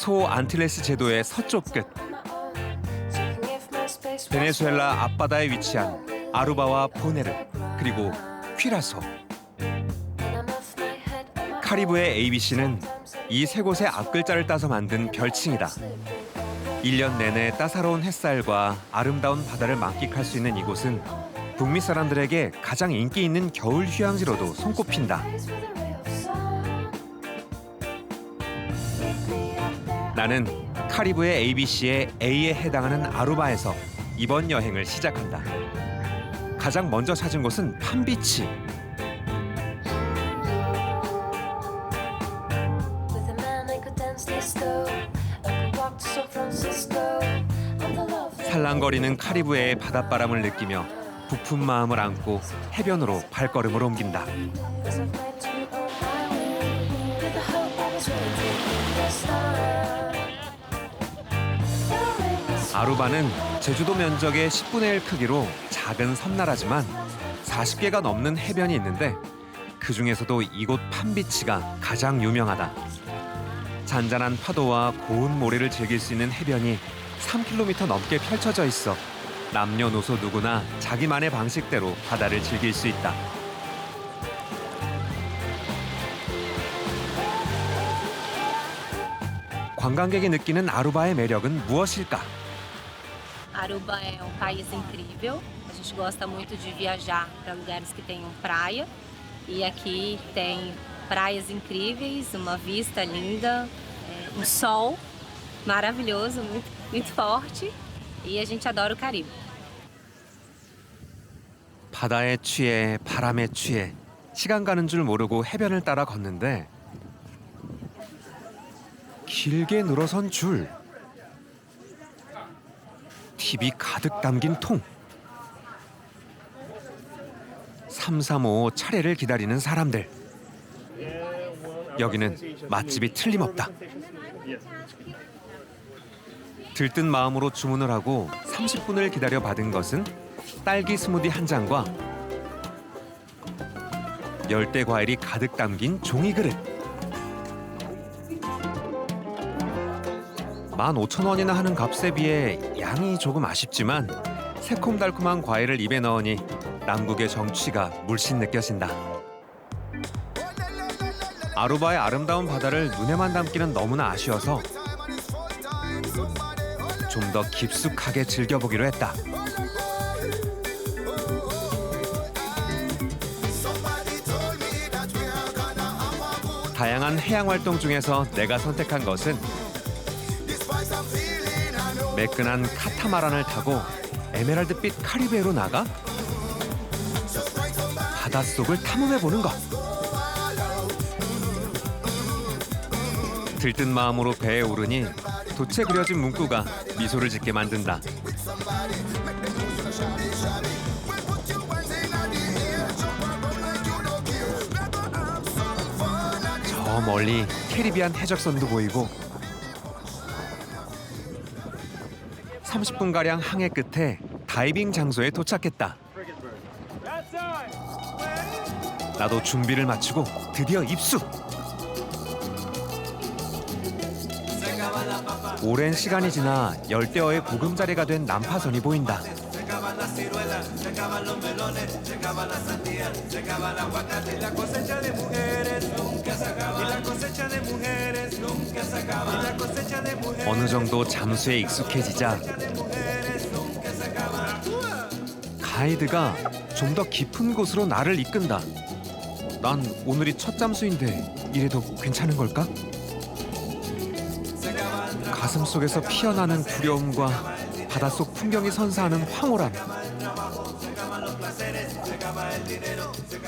소 안틸레스 제도의 서쪽 끝, 베네수엘라 앞바다에 위치한 아루바와 보네르, 그리고 퀴라소. 카리브의 ABC는 이 세 곳의 앞글자를 따서 만든 별칭이다. 1년 내내 따사로운 햇살과 아름다운 바다를 만끽할 수 있는 이곳은 북미 사람들에게 가장 인기 있는 겨울 휴양지로도 손꼽힌다. 나는 카리브의 ABC의 A에 해당하는 아루바에서 이번 여행을 시작한다. 가장 먼저 찾은 곳은 팜비치. 살랑거리는 카리브해의 바닷바람을 느끼며 부푼 마음을 안고 해변으로 발걸음을 옮긴다. 아루바는 제주도 면적의 10분의 1 크기로 작은 섬나라지만 40개가 넘는 해변이 있는데 그중에서도 이곳 팜비치가 가장 유명하다. 잔잔한 파도와 고운 모래를 즐길 수 있는 해변이 3km 넘게 펼쳐져 있어 남녀노소 누구나 자기만의 방식대로 바다를 즐길 수 있다. 관광객이 느끼는 아루바의 매력은 무엇일까? Aruba é país incrível. A gente gosta muito de viajar para lugares que tenham praia. E aqui tem praias incríveis, uma vista linda, sol maravilhoso, muito forte. E a gente adora o Caribe. 바다에 취해 바람에 취해 시간 가는 줄 모르고 해변을 따라 걷는데 길게 늘어선 줄, TV 가득 담긴 통, 335 차례를 기다리는 사람들. 여기는 맛집이 틀림없다. 들뜬 마음으로 주문을 하고 30분을 기다려 받은 것은 딸기 스무디 한 잔과 열대 과일이 가득 담긴 종이 그릇. 15,000원이나 하는 값에 비해 양이 조금 아쉽지만 새콤달콤한 과일을 입에 넣으니 남국의 정취가 물씬 느껴진다. 아루바의 아름다운 바다를 눈에만 담기는 너무나 아쉬워서 좀 더 깊숙하게 즐겨보기로 했다. 다양한 해양 활동 중에서 내가 선택한 것은 매끈한 카타마란을 타고 에메랄드빛 카리브해로 나가 바닷속을 탐험해보는 것. 들뜬 마음으로 배에 오르니 돛에 그려진 문구가 미소를 짓게 만든다. 저 멀리 캐리비안 해적선도 보이고 30분가량 항해 끝에 다이빙 장소에 도착했다. 나도 준비를 마치고 드디어 입수! 오랜 시간이 지나 열대어의 보금자리가 된 난파선이 보인다. 어느 정도 잠수에 익숙해지자 가이드가 좀 더 깊은 곳으로 나를 이끈다. 난 오늘이 첫 잠수인데 이래도 괜찮은 걸까? 가슴속에서 피어나는 두려움과 바닷속 풍경이 선사하는 황홀함.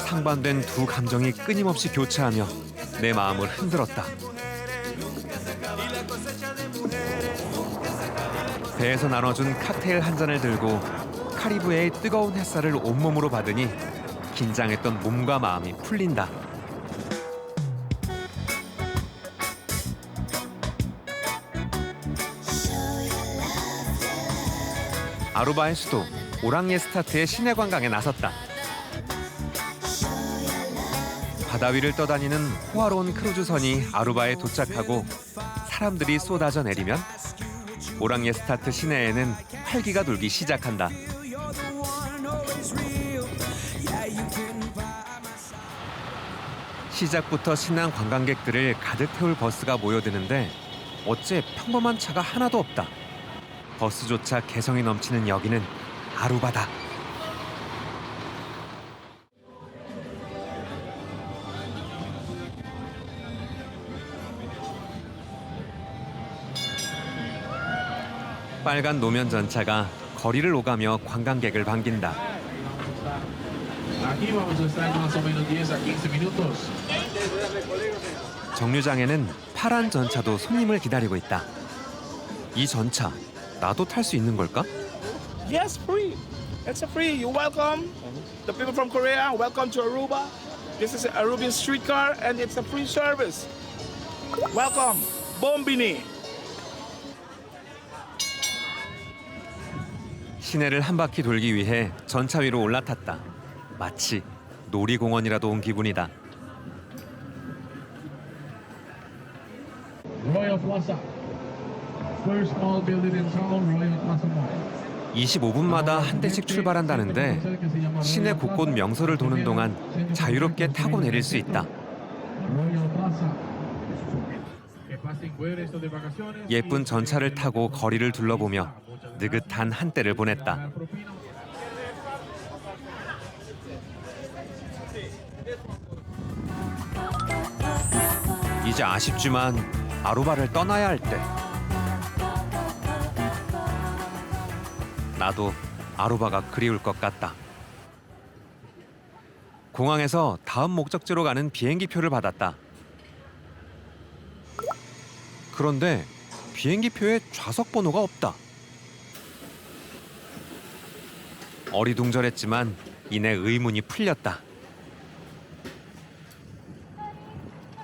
상반된 두 감정이 끊임없이 교차하며 내 마음을 흔들었다. 배에서 나눠준 칵테일 한 잔을 들고 카리브해의 뜨거운 햇살을 온몸으로 받으니 긴장했던 몸과 마음이 풀린다. 아루바의 수도 오랑예스타트의 시내 관광에 나섰다. 바다 위를 떠다니는 호화로운 크루즈선이 아루바에 도착하고 사람들이 쏟아져 내리면 오랑예 스타트 시내에는 활기가 돌기 시작한다. 시작부터 신난 관광객들을 가득 태울 버스가 모여드는데 어째 평범한 차가 하나도 없다. 버스조차 개성이 넘치는 여기는 아루바다. 빨간 노면 전차가 거리를 오가며 관광객을 반긴다. Aquí vamos a estar más o menos 10 a 15 minutos. 정류장에는 파란 전차도 손님을 기다리고 있다. 이 전차 나도 탈 수 있는 걸까? Yes, free. It's a free. You're welcome. The people from Korea, welcome to Aruba. This is an Aruban streetcar and it's a free service. Welcome. Bombini. 시내를 한 바퀴 돌기 위해 전차 위로 올라탔다. 마치 놀이공원이라도 온 기분이다. Royal Plaza. First mall building in town, Royal Plaza Mall. 25분마다 한 대씩 출발한다는데 시내 곳곳 명소를 도는 동안 자유롭게 타고 내릴 수 있다. Royal Plaza. Que pasen buen resto de vacaciones. 예쁜 전차를 타고 거리를 둘러보며 느긋한 한때를 보냈다. 이제 아쉽지만 아루바를 떠나야 할 때. 나도 아루바가 그리울 것 같다. 공항에서 다음 목적지로 가는 비행기표를 받았다. 그런데 비행기표에 좌석 번호가 없다. 어리둥절했지만 이내 의문이 풀렸다.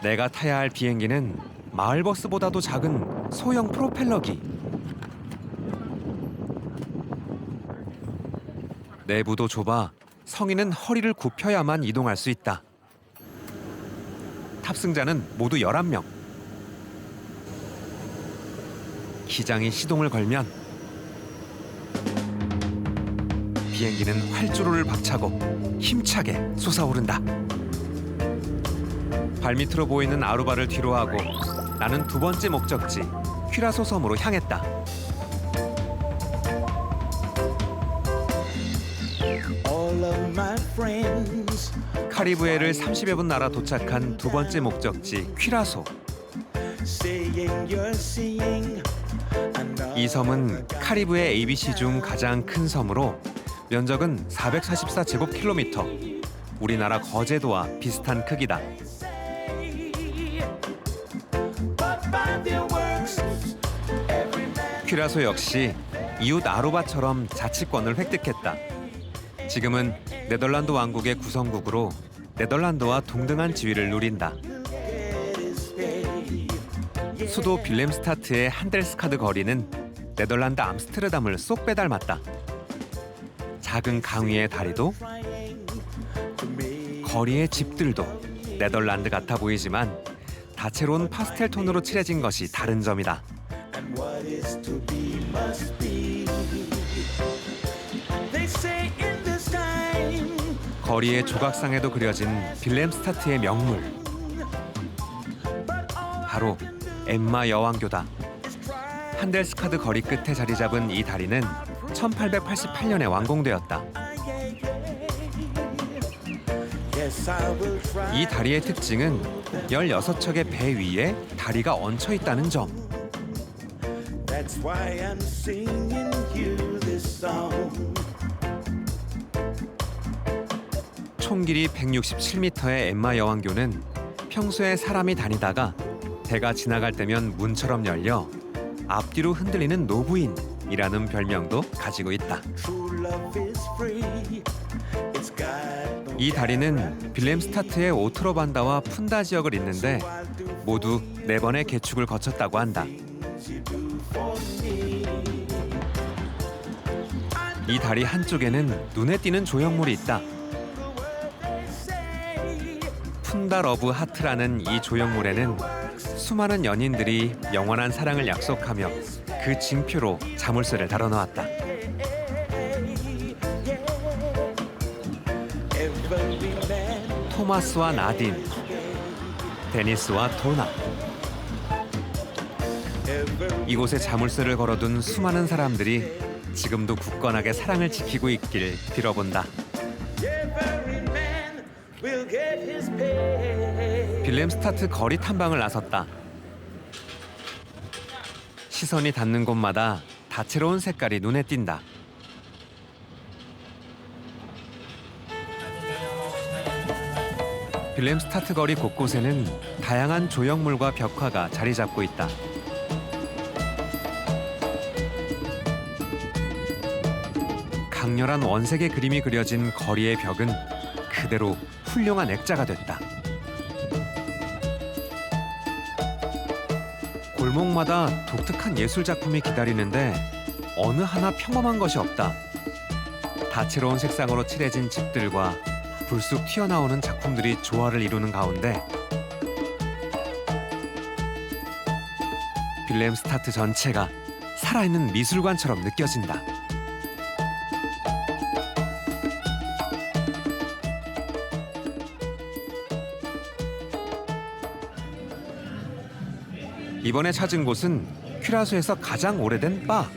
내가 타야 할 비행기는 마을버스보다도 작은 소형 프로펠러기. 내부도 좁아 성인은 허리를 굽혀야만 이동할 수 있다. 탑승자는 모두 11명. 기장이 시동을 걸면 비행기는 활주로를 박차고 힘차게 솟아오른다. 발밑으로 보이는 아루바를 뒤로하고 나는 두 번째 목적지 퀴라소 섬으로 향했다. All of my friends 카리브해를 30여 분 날아 도착한 두 번째 목적지 퀴라소. saying you're seeing and 이 섬은 카리브해 ABC 중 가장 큰 섬으로 면적은 444제곱킬로미터. 우리나라 거제도와 비슷한 크기다. but by their works 퀴라소 역시 이웃 아루바처럼 자치권을 획득했다. 지금은 네덜란드 왕국의 구성국으로 네덜란드와 동등한 지위를 누린다. 수도 빌렘스타트의 한델스카드 거리는 네덜란드 암스테르담을 쏙 빼닮았다. 작은 강위의 다리도 거리의 집들도 네덜란드 같아 보이지만 다채로운 파스텔 톤으로 칠해진 것이 다른 점이다. and what is to be must be. They say in this time 거리의 조각상에도 그려진 빌렘스타트의 명물. 바로 엠마 여왕교다. 한델스카드 거리 끝에 자리 잡은 이 다리는 1888년에 완공되었다. yes I will try 이 다리의 특징은 16척의 배 위에 다리가 얹혀 있다는 점. that's why I'm singing you this song. 총 길이 167m의 엠마 여왕교는 평소에 사람이 다니다가 배가 지나갈 때면 문처럼 열려 앞뒤로 흔들리는 노부인이라는 별명도 가지고 있다. True love is free. It's got no 이 다리는 빌렘스타트의 오트로반다와 푼다 지역을 잇는데 모두 4번의 개축을 거쳤다고 한다. 이 다리 한쪽에는 눈에 띄는 조형물이 있다. 푼다 러브 하트라는 이 조형물에는 수많은 연인들이 영원한 사랑을 약속하며 그 징표로 자물쇠를 달아놓았다. Every man, 토마스와 나딘, 데니스와 도나. 이곳에 자물쇠를 걸어둔 수많은 사람들이 지금도 굳건하게 사랑을 지키고 있길 빌어본다. every man will get his pay. 빌렘스타트 거리 탐방을 나섰다. 시선이 닿는 곳마다 다채로운 색깔이 눈에 띈다. 빌렘스타트 거리 곳곳에는 다양한 조형물과 벽화가 자리 잡고 있다. 강렬한 원색의 그림이 그려진 거리의 벽은 그대로 훌륭한 액자가 됐다. 골목마다 독특한 예술 작품이 기다리는데 어느 하나 평범한 것이 없다. 다채로운 색상으로 칠해진 집들과 불쑥 튀어나오는 작품들이 조화를 이루는 가운데 빌렘스타트 전체가 살아있는 미술관처럼 느껴진다. 이번에 찾은 곳은 큐라소에서 가장 오래된 바.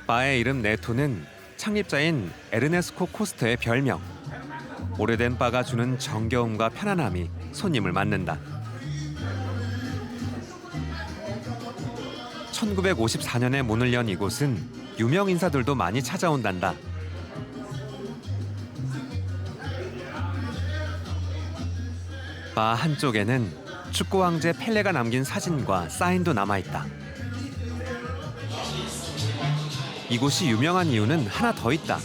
바의 이름 네토는 창립자인 에르네스코 코스트의 별명. 오래된 바가 주는 정겨움과 편안함이 손님을 맞는다. 1954년에 문을 연 이곳은 유명 인사들도 많이 찾아온단다. 바 한쪽에는 축구 왕제 펠레가 남긴 사진과 사인도 남아있다. 이곳이 유명한 이유는 하나 더 있다.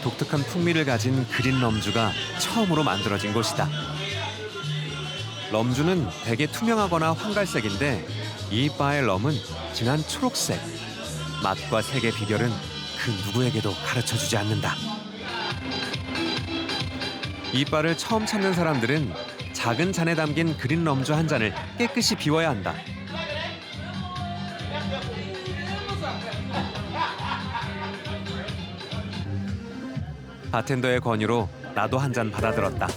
독특한 풍미를 가진 그린 럼주가 처음으로 만들어진 곳이다. 럼주는 대개 투명하거나 황갈색인데 이 바의 럼은 진한 초록색. 맛과 색의 비결은 그 누구에게도 가르쳐주지 않는다. 이 바를 처음 찾는 사람들은 작은 잔에 담긴 그린 럼주 한 잔을 깨끗이 비워야 한다. 바텐더의 권유로 나도 한 잔 받아들었다.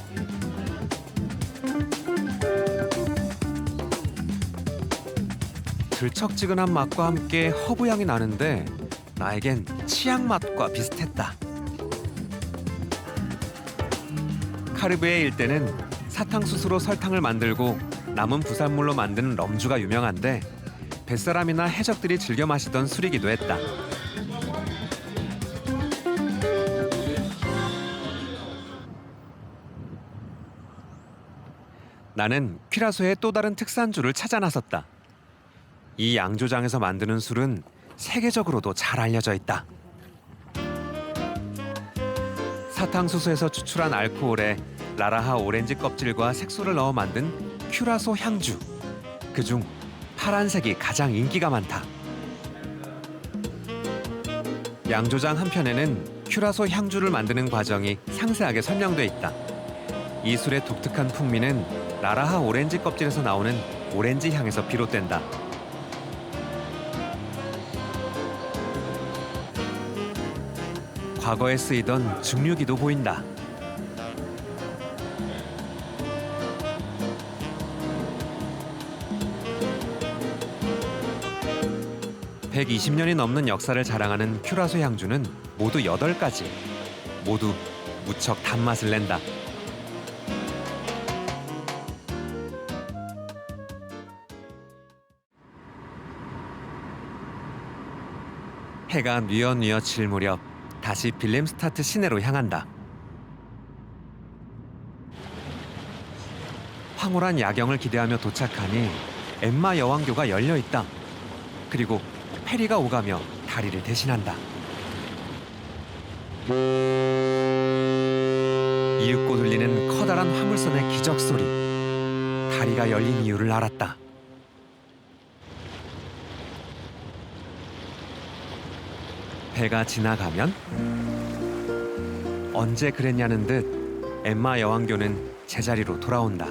들쩍지근한 맛과 함께 허브 향이 나는데 나에겐 치약 맛과 비슷했다. 카리브해 일대는 사탕수수로 설탕을 만들고 남은 부산물로 만든 럼주가 유명한데 뱃사람이나 해적들이 즐겨 마시던 술이기도 했다. 나는 퀴라소의 또 다른 특산주를 찾아 나섰다. 이 양조장에서 만드는 술은 세계적으로도 잘 알려져 있다. 사탕수수에서 추출한 알코올에 라라하 오렌지 껍질과 색소를 넣어 만든 큐라소 향주. 그중 파란색이 가장 인기가 많다. 양조장 한편에는 큐라소 향주를 만드는 과정이 상세하게 설명돼 있다. 이 술의 독특한 풍미는 라라하 오렌지 껍질에서 나오는 오렌지 향에서 비롯된다. 과거에 쓰이던 증류기도 보인다. (120년이) 넘는 역사를 자랑하는 큐라소 향주는 모두 8가지. 모두 무척 단맛을 낸다. 해가 뉘어뉘어 질 무렵 다시 빌렘스타트 시내로 향한다. 황홀한 야경을 기대하며 도착하니 엠마 여왕교가 열려 있다. 그리고 페리가 오가며 다리를 대신한다. 이윽고 들리는 커다란 화물선의 기적 소리. 다리가 열린 이유를 알았다. 배가 지나가면 언제 그랬냐는 듯 엠마 여왕교는 제자리로 돌아온다.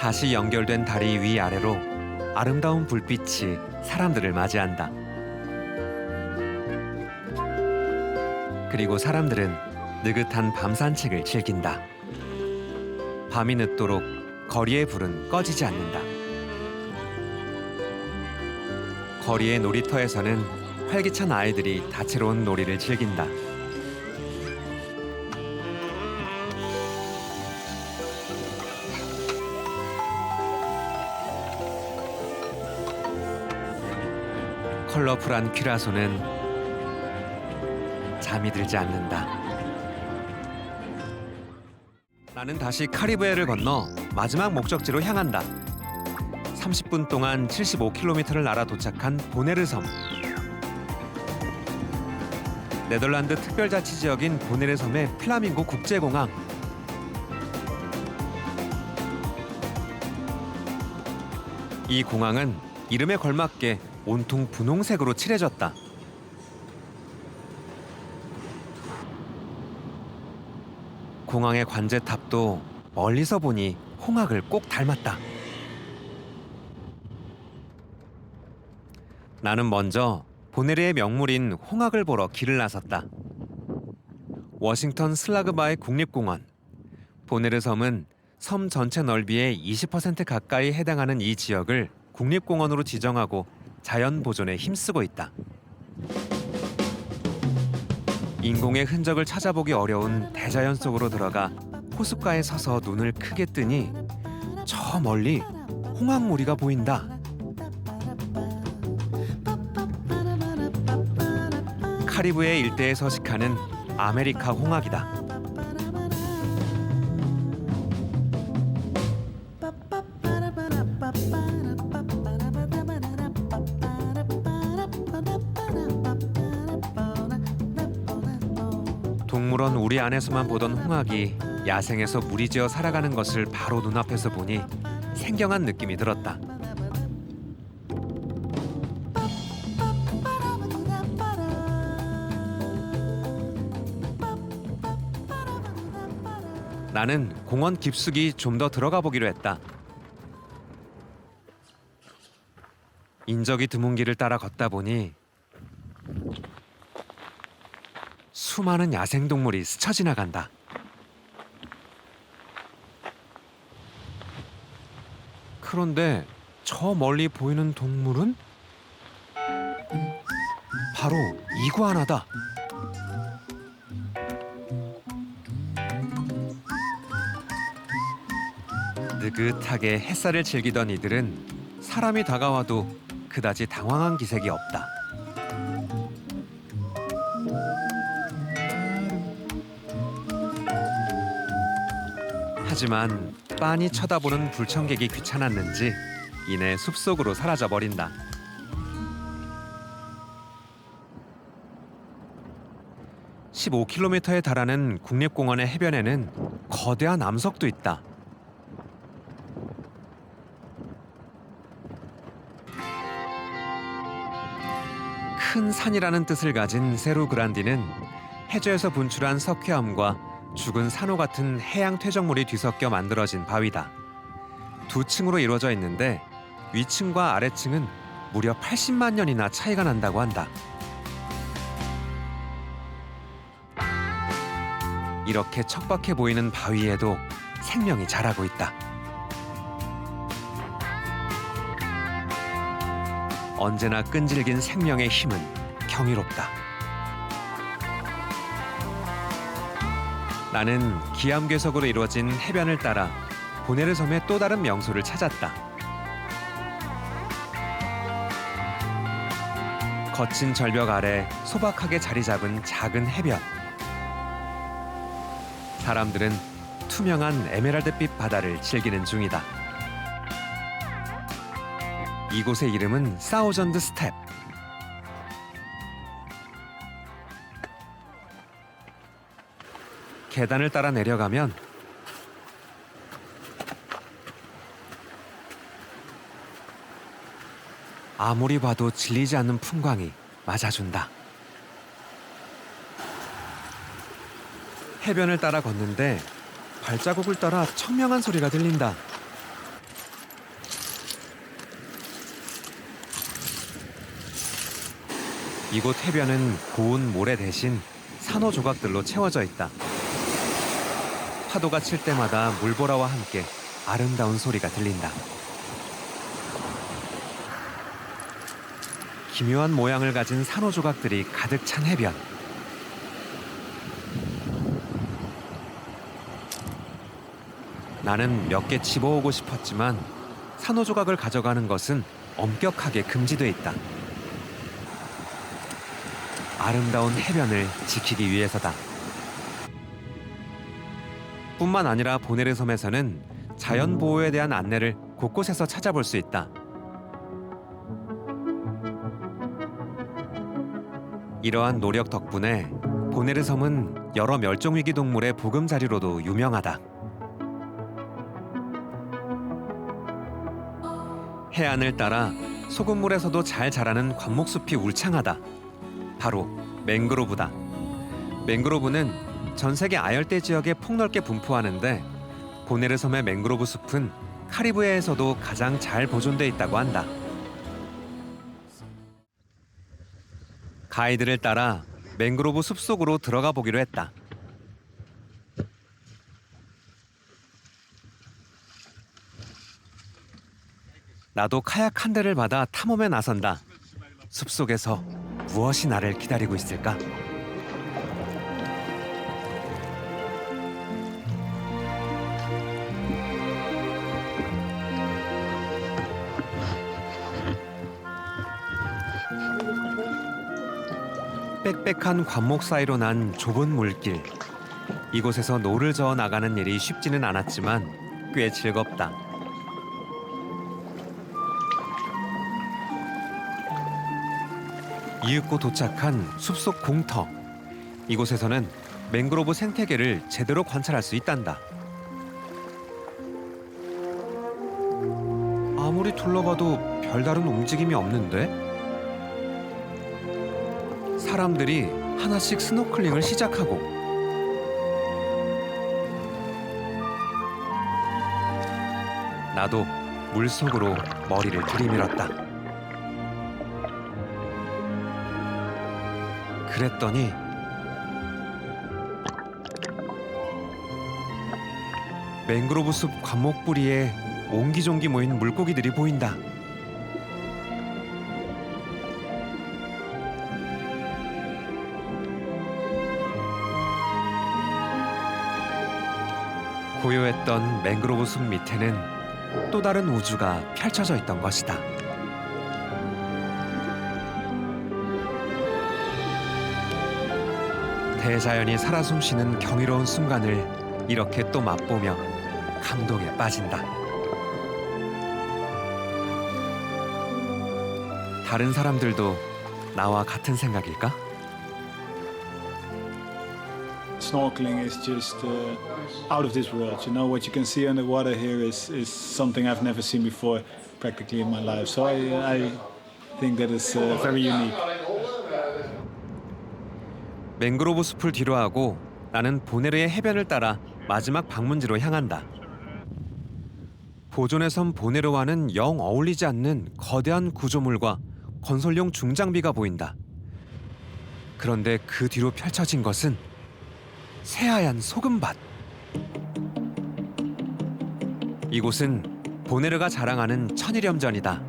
다시 연결된 다리 위아래로 아름다운 불빛이 사람들을 맞이한다. 그리고 사람들은 느긋한 밤 산책을 즐긴다. 밤이 늦도록 거리의 불은 꺼지지 않는다. 거리의 놀이터에서는 활기찬 아이들이 다채로운 놀이를 즐긴다. 컬러풀한 퀴라소는 잠이 들지 않는다. 나는 다시 카리브해를 건너 마지막 목적지로 향한다. 30분 동안 75km를 날아 도착한 보네르 섬. 네덜란드 특별자치 지역인 보네르 섬의 플라밍고 국제공항. 이 공항은 이름에 걸맞게 온통 분홍색으로 칠해졌다. 공항의 관제탑도 멀리서 보니 홍학을 꼭 닮았다. 나는 먼저 보네르의 명물인 홍학을 보러 길을 나섰다. 워싱턴 슬라그바의 국립공원. 보네르 섬은 섬 전체 넓이의 20% 가까이 해당하는 이 지역을 국립공원으로 지정하고 자연 보존에 힘쓰고 있다. 인공의 흔적을 찾아보기 어려운 대자연 속으로 들어가 호숫가에 서서 눈을 크게 뜨니 저 멀리 홍학무리가 보인다. 카리브해 일대에 서식하는 아메리카 홍학이다. 동물원 우리 안에서만 보던 홍학이 야생에서 무리지어 살아가는 것을 바로 눈앞에서 보니 생경한 느낌이 들었다. 나는 공원 깊숙이 좀 더 들어가 보기로 했다. 인적이 드문 길을 따라 걷다 보니 수많은 야생동물이 스쳐 지나간다. 그런데 저 멀리 보이는 동물은 바로 이구아나다. 느긋하게 햇살을 즐기던 이들은 사람이 다가와도 그다지 당황한 기색이 없다. 하지만 빤히 쳐다보는 불청객이 귀찮았는지 이내 숲속으로 사라져 버린다. (15km에) 달하는 국립공원의 해변에는 거대한 암석도 있다. 큰 산이라는 뜻을 가진 세루 그란디는 해저에서 분출한 석회암과 죽은 산호 같은 해양 퇴적물이 뒤섞여 만들어진 바위다. 두 층으로 이루어져 있는데 위층과 아래층은 무려 80만 년이나 차이가 난다고 한다. 이렇게 척박해 보이는 바위에도 생명이 자라고 있다. 언제나 끈질긴 생명의 힘은 경이롭다. 나는 기암괴석으로 이루어진 해변을 따라 보네르 섬의 또 다른 명소를 찾았다. 거친 절벽 아래 소박하게 자리 잡은 작은 해변. 사람들은 투명한 에메랄드빛 바다를 즐기는 중이다. 이곳의 이름은 사우전드 스텝. 계단을 따라 내려가면 아무리 봐도 질리지 않는 풍광이 맞아준다. 해변을 따라 걷는데 발자국을 따라 청명한 소리가 들린다. 이곳 해변은 고운 모래 대신 산호 조각들로 채워져 있다. 파도가 칠 때마다 물보라와 함께 아름다운 소리가 들린다. 기묘한 모양을 가진 산호 조각들이 가득 찬 해변. 나는 몇 개 집어오고 싶었지만 산호 조각을 가져가는 것은 엄격하게 금지돼 있다. 아름다운 해변을 지키기 위해서다. 뿐만 아니라 보네르 섬에서는 자연 보호에 대한 안내를 곳곳에서 찾아볼 수 있다. 이러한 노력 덕분에 보네르 섬은 여러 멸종위기 동물의 보금자리로도 유명하다. 해안을 따라 소금물에서도 잘 자라는 관목숲이 울창하다. 바로 맹그로브다. 맹그로브는 전 세계 아열대 지역에 폭넓게 분포하는데 보네르 섬의 맹그로브 숲은 카리브해에서도 가장 잘 보존돼 있다고 한다. 가이드를 따라 맹그로브 숲속으로 들어가 보기로 했다. 나도 카약 한 대를 받아 탐험에 나선다. 숲속에서 무엇이 나를 기다리고 있을까? 빽빽한 관목 사이로 난 좁은 물길. 이곳에서 노를 저어 나가는 일이 쉽지는 않았지만 꽤 즐겁다. 이윽고 도착한 숲속 공터. 이곳에서는 맹그로브 생태계를 제대로 관찰할 수 있단다. 아무리 둘러봐도 별다른 움직임이 없는데? 사람들이 하나씩 스노클링을 시작하고 나도 물속으로 머리를 들이밀었다. 그랬더니 맹그로브 숲 관목 뿌리에 옹기종기 모인 물고기들이 보인다. 고요했던 맹그로브 숲 밑에는 또 다른 우주가 펼쳐져 있던 것이다. 대자연이 살아 숨쉬는 경이로운 순간을 이렇게 또 맛보며 감동에 빠진다. 다른 사람들도 나와 같은 생각일까? Snorkeling is just out of this world. You know, what you can see underwater here is something I've never seen before, practically in my life. So I think that it's very unique. 맹그로브 숲을 뒤로하고 나는 보네르의 해변을 따라 마지막 방문지로 향한다. 보존의 섬 보네르와는 영 어울리지 않는 거대한 구조물과 건설용 중장비가 보인다. 그런데 그 뒤로 펼쳐진 것은 새하얀 소금밭. 이곳은 보네르가 자랑하는 천일염전이다.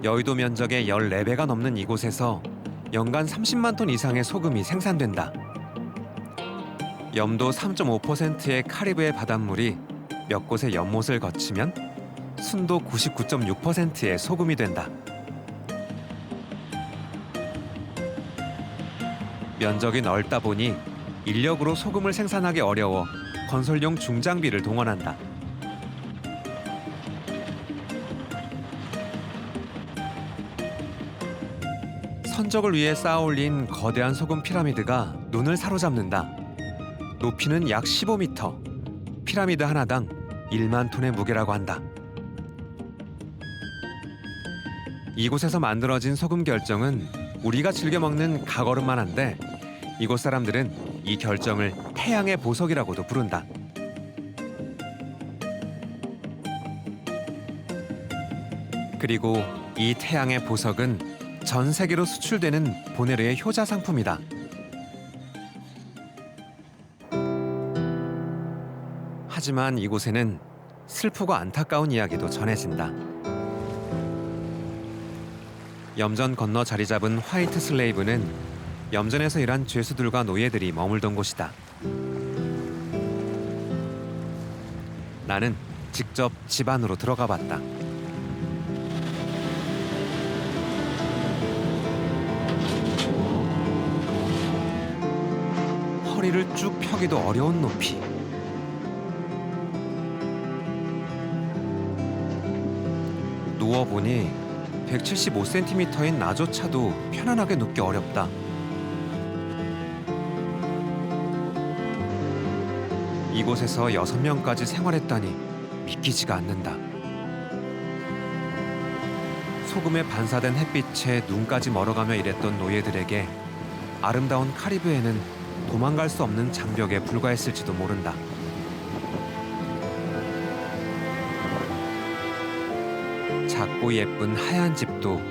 여의도 면적의 14배가 넘는 이곳에서 연간 30만 톤 이상의 소금이 생산된다. 염도 3.5%의 카리브해 바닷물이 몇 곳의 연못을 거치면 순도 99.6%의 소금이 된다. 면적이 넓다 보니 인력으로 소금을 생산하기 어려워 건설용 중장비를 동원한다. 선적을 위해 쌓아올린 거대한 소금 피라미드가 눈을 사로잡는다. 높이는 약 15m, 피라미드 하나당 1만 톤의 무게라고 한다. 이곳에서 만들어진 소금 결정은 우리가 즐겨 먹는 가거름만 한데 이곳 사람들은 이 결정을 태양의 보석이라고도 부른다. 그리고 이 태양의 보석은 전 세계로 수출되는 보네르의 효자 상품이다. 하지만 이곳에는 슬프고 안타까운 이야기도 전해진다. 염전 건너 자리 잡은 화이트 슬레이브는 염전에서 일한 죄수들과 노예들이 머물던 곳이다. 나는 직접 집 안으로 들어가 봤다. 허리를 쭉 펴기도 어려운 높이. 누워보니 175cm인 나조차도 편안하게 눕기 어렵다. 이곳에서 6명까지 생활했다니 믿기지가 않는다. 소금에 반사된 햇빛에 눈까지 멀어가며 일했던 노예들에게 아름다운 카리브해는 도망갈 수 없는 장벽에 불과했을지도 모른다. 작고 예쁜 하얀 집도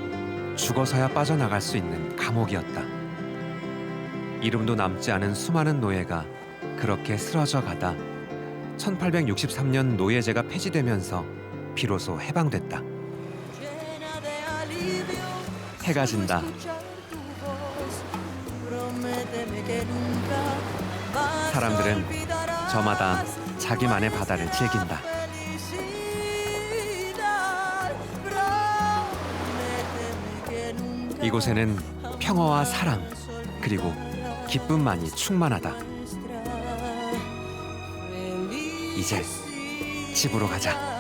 죽어서야 빠져나갈 수 있는 감옥이었다. 이름도 남지 않은 수많은 노예가 그렇게 쓰러져 가다 1863년 노예제가 폐지되면서 비로소 해방됐다. 해가 진다. 사람들은 저마다 자기만의 바다를 즐긴다. 이곳에는 평화와 사랑 그리고 기쁨만이 충만하다. 이제 집으로 가자.